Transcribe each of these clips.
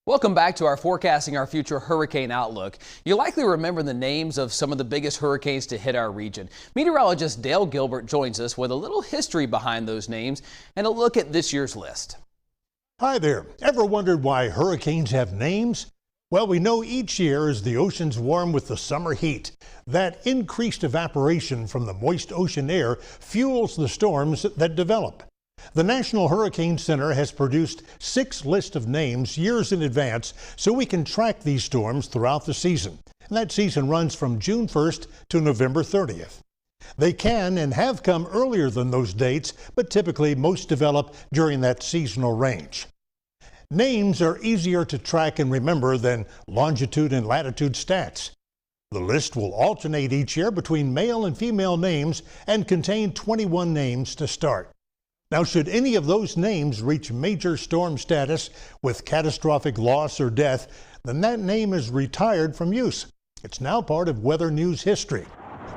Welcome back to our Forecasting Our Future Hurricane Outlook. You likely remember the names of some of the biggest hurricanes to hit our region. Meteorologist Dale Gilbert joins us with a little history behind those names and a look at this year's list. Hi there. Ever wondered why hurricanes have names? Well, we know each year as the oceans warm with the summer heat, that increased evaporation from the moist ocean air fuels the storms that develop. The National Hurricane Center has produced 6 lists of names years in advance so we can track these storms throughout the season. And that season runs from June 1st to November 30th. They can and have come earlier than those dates, but typically most develop during that seasonal range. Names are easier to track and remember than longitude and latitude stats. The list will alternate each year between male and female names and contain 21 names to start. Now, should any of those names reach major storm status with catastrophic loss or death, then that name is retired from use. It's now part of weather news history.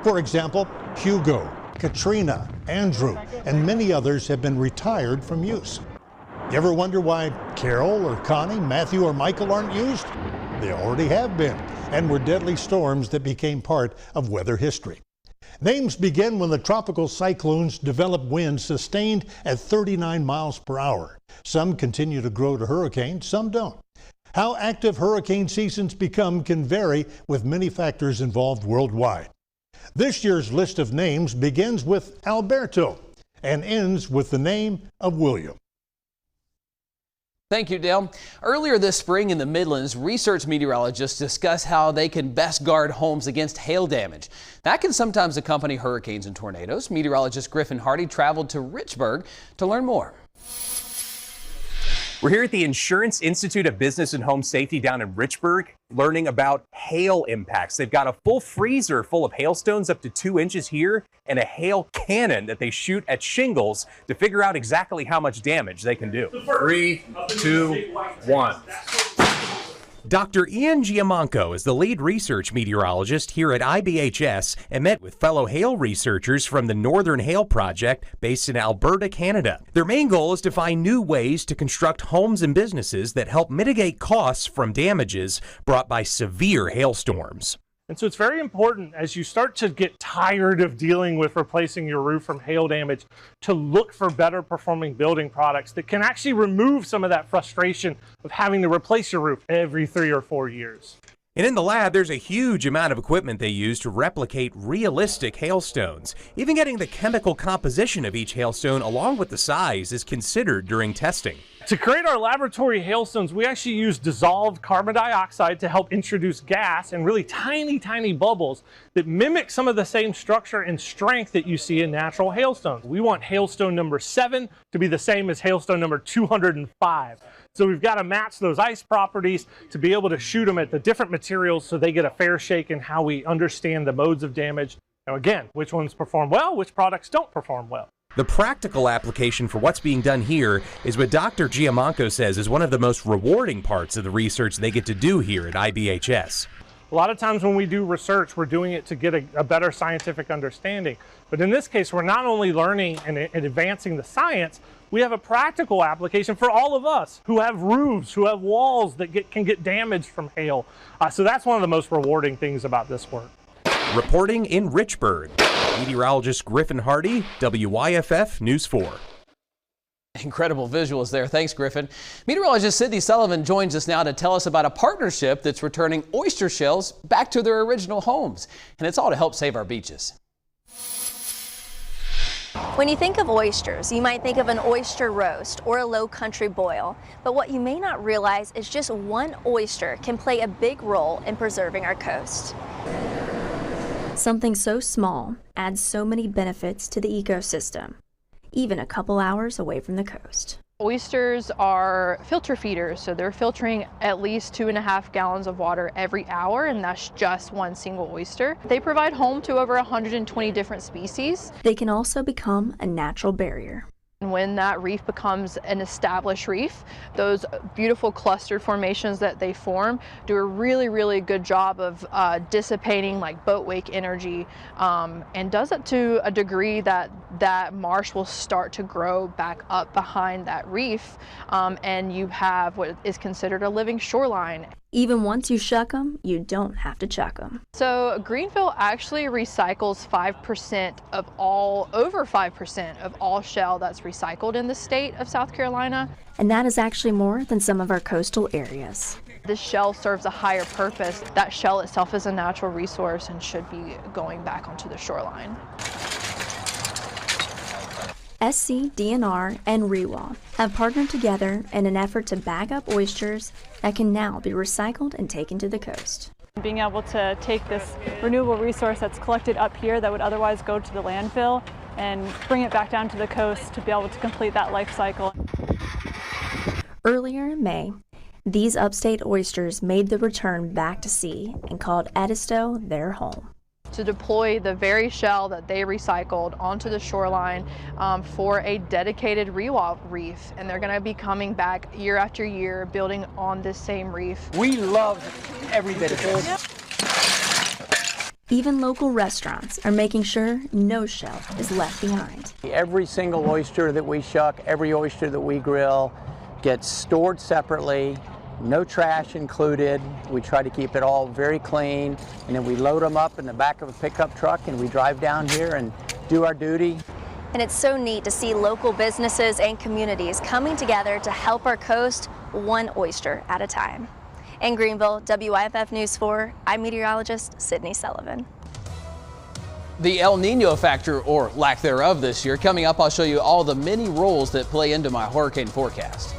For example, Hugo, Katrina, Andrew, and many others have been retired from use. You ever wonder why Carol or Connie, Matthew or Michael aren't used? They already have been, and were deadly storms that became part of weather history. Names begin when the tropical cyclones develop winds sustained at 39 miles per hour. Some continue to grow to hurricanes, some don't. How active hurricane seasons become can vary with many factors involved worldwide. This year's list of names begins with Alberto and ends with the name of William. Thank you, Dale. Earlier this spring in the Midlands, research meteorologists discussed how they can best guard homes against hail damage. That can sometimes accompany hurricanes and tornadoes. Meteorologist Griffin Hardy traveled to Richburg to learn more. We're here at the Insurance Institute of Business and Home Safety down in Richburg, learning about hail impacts. They've got a full freezer full of hailstones up to 2 inches here and a hail cannon that they shoot at shingles to figure out exactly how much damage they can do. 3, 2, 1. Dr. Ian Giamanco is the lead research meteorologist here at IBHS and met with fellow hail researchers from the Northern Hail Project based in Alberta, Canada. Their main goal is to find new ways to construct homes and businesses that help mitigate costs from damages brought by severe hailstorms. And so it's very important as you start to get tired of dealing with replacing your roof from hail damage to look for better performing building products that can actually remove some of that frustration of having to replace your roof every 3 or 4 years. And in the lab, there's a huge amount of equipment they use to replicate realistic hailstones. Even getting the chemical composition of each hailstone along with the size is considered during testing. To create our laboratory hailstones, we actually use dissolved carbon dioxide to help introduce gas and really tiny bubbles that mimic some of the same structure and strength that you see in natural hailstones. We want hailstone number 7 to be the same as hailstone number 205. So we've got to match those ice properties to be able to shoot them at the different materials so they get a fair shake in how we understand the modes of damage. Now again, which ones perform well, which products don't perform well. The practical application for what's being done here is what Dr. Giamanco says is one of the most rewarding parts of the research they get to do here at IBHS. A lot of times when we do research, we're doing it to get a better scientific understanding. But in this case, we're not only learning and advancing the science, we have a practical application for all of us who have roofs, who have walls that can get damaged from hail. So that's one of the most rewarding things about this work. Reporting in Richburg, meteorologist Griffin Hardy, WYFF News 4. Incredible visuals there. Thanks, Griffin. Meteorologist Sydney Sullivan joins us now to tell us about a partnership that's returning oyster shells back to their original homes. And it's all to help save our beaches. When you think of oysters, you might think of an oyster roast or a low country boil. But what you may not realize is just one oyster can play a big role in preserving our coast. Something so small adds so many benefits to the ecosystem, even a couple hours away from the coast. Oysters are filter feeders, so they're filtering at least 2.5 gallons of water every hour, and that's just one single oyster. They provide home to over 120 different species. They can also become a natural barrier. When that reef becomes an established reef, those beautiful clustered formations that they form do a really good job of dissipating like boat wake energy, and does it to a degree that that marsh will start to grow back up behind that reef, and you have what is considered a living shoreline. Even once you shuck them, you don't have to chuck them. So Greenville actually recycles 5% of all, over 5% of all shell that's recycled in the state of South Carolina. And that is actually more than some of our coastal areas. This shell serves a higher purpose. That shell itself is a natural resource and should be going back onto the shoreline. SC, DNR, and ReWall have partnered together in an effort to bag up oysters that can now be recycled and taken to the coast. Being able to take this renewable resource that's collected up here that would otherwise go to the landfill and bring it back down to the coast to be able to complete that life cycle. Earlier in May, these upstate oysters made the return back to sea and called Edisto their home. To deploy the very shell that they recycled onto the shoreline for a dedicated ReWall reef, and they're going to be coming back year after year building on this same reef. We love every bit of it. Even local restaurants are making sure no shell is left behind. Every single oyster that we shuck, every oyster that we grill gets stored separately. No trash included. We try to keep it all very clean, and then we load them up in the back of a pickup truck and we drive down here and do our duty. And it's so neat to see local businesses and communities coming together to help our coast one oyster at a time. In Greenville, WYFF News 4, I'm meteorologist Sydney Sullivan. The El Nino factor, or lack thereof, this year. Coming up, I'll show you all the many roles that play into my hurricane forecast.